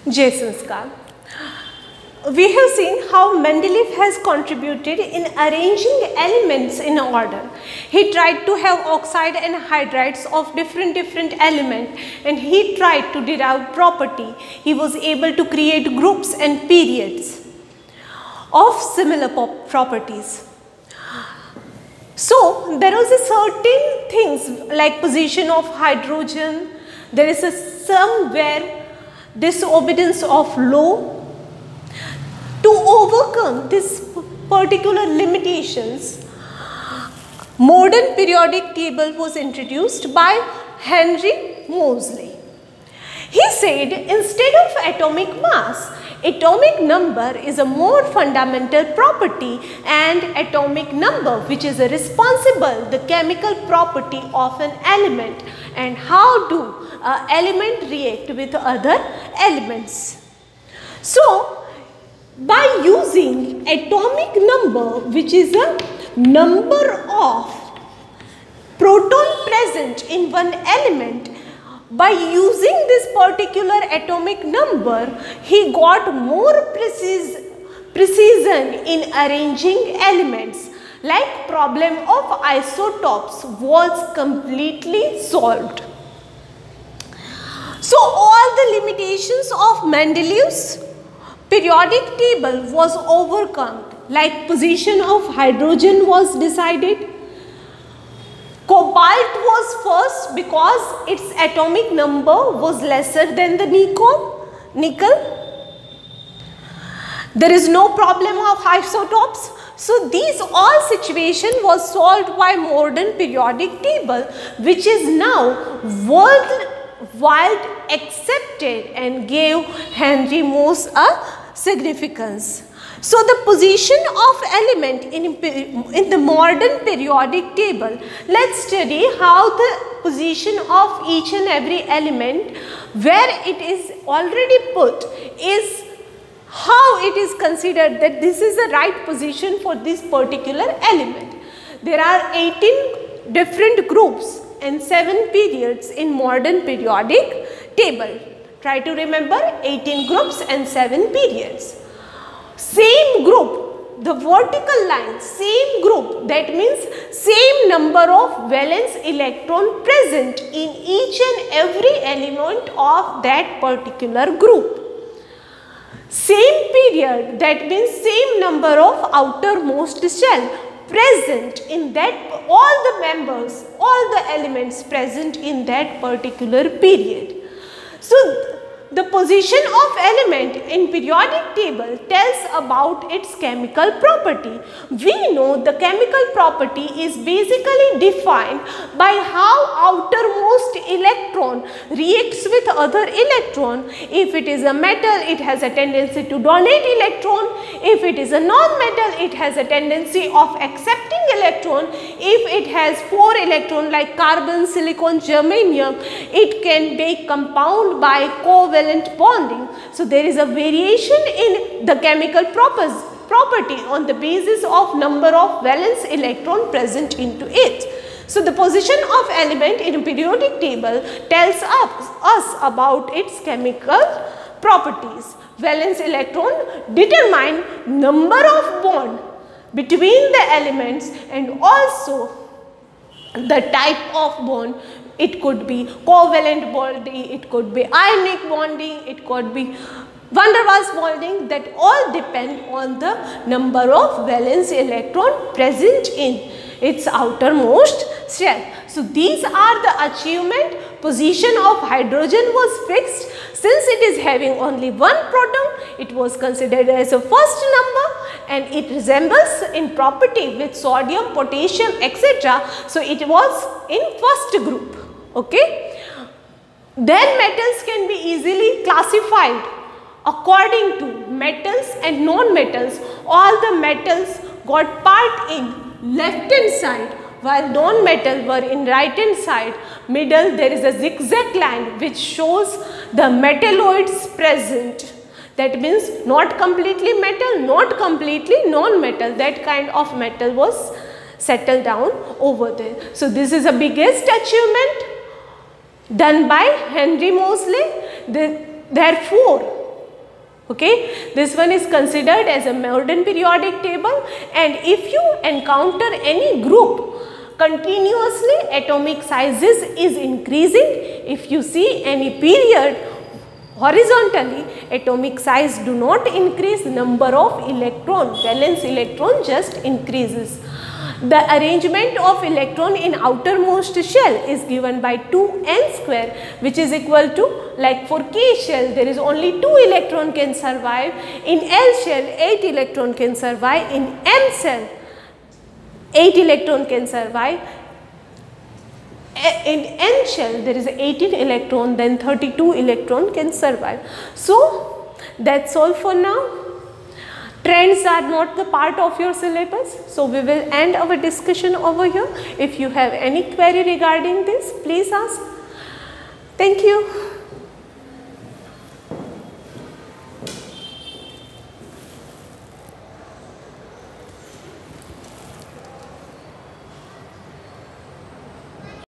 Jai Sanskar. We have seen how Mendeleev has contributed in arranging elements in order. He tried to have oxide and hydrides of different elements, and he tried to derive property. He was able to create groups and periods of similar properties. So there was a certain things like position of hydrogen, there is a somewhere disobedience of law. To overcome this particular limitations, modern periodic table was introduced by Henry Moseley. He said instead of atomic mass, atomic number is a more fundamental property, and atomic number which is responsible the chemical property of an element and how do element react with other elements. So by using atomic number, which is a number of proton present in one element, by using this particular atomic number, he got more precision in arranging elements, like problem of isotopes was completely solved. So all the limitations of Mendeleev's periodic table was overcome, like position of hydrogen was decided. Cobalt was first because its atomic number was lesser than the nickel. There is no problem of isotopes. So these all situation was solved by modern periodic table, which is now worldwide accepted and gave Henry Moseley a significance. So the position of element in the modern periodic table, let's study how the position of each and every element, where it is already put, is how it is considered that this is the right position for this particular element. There are 18 different groups and 7 periods in modern periodic table. Try to remember 18 groups and 7 periods. Same group, the vertical line, same group, that means same number of valence electron present in each and every element of that particular group. Same period, that means same number of outermost shell present in that, all the members, all the elements present in that particular period. So the position of element in periodic table tells about its chemical property. We know the chemical property is basically defined by how outermost electron reacts with other electron. If it is a metal, it has a tendency to donate electron. If it is a non-metal, it has a tendency of accepting electron. If it has 4 electrons like carbon, silicon, germanium, it can be compound by covalent bonding. So there is a variation in the chemical property on the basis of number of valence electron present into it. So the position of element in a periodic table tells us about its chemical properties. Valence electron determine number of bond between the elements and also the type of bond. It could be covalent bonding, it could be ionic bonding, it could be van der Waals bonding. That all depend on the number of valence electron present in its outermost shell. So these are the achievement. Position of hydrogen was fixed. Since it is having only one proton, it was considered as a first number and it resembles in property with sodium, potassium, etc. So it was in first group. Okay. Then metals can be easily classified according to metals and non-metals. All the metals got part in left hand side, while non-metal were in right hand side. Middle there is a zigzag line which shows the metalloids present. That means not completely metal, not completely non-metal. That kind of metal was settle down over there. So this is the biggest achievement done by Henry Moseley. Therefore, okay, this one is considered as a modern periodic table, and if you encounter any group continuously atomic sizes is increasing, if you see any period horizontally atomic size do not increase, number of electron, valence electron just increases. The arrangement of electron in outermost shell is given by 2n square, which is equal to, like for K shell there is only 2 electron can survive, in L shell 8 electron can survive, in M shell 8 electron can survive, in N shell there is 18 electron, then 32 electron can survive. So that's all for now. Trends are not the part of your syllabus, so we will end our discussion over here. If you have any query regarding this, please ask. Thank you.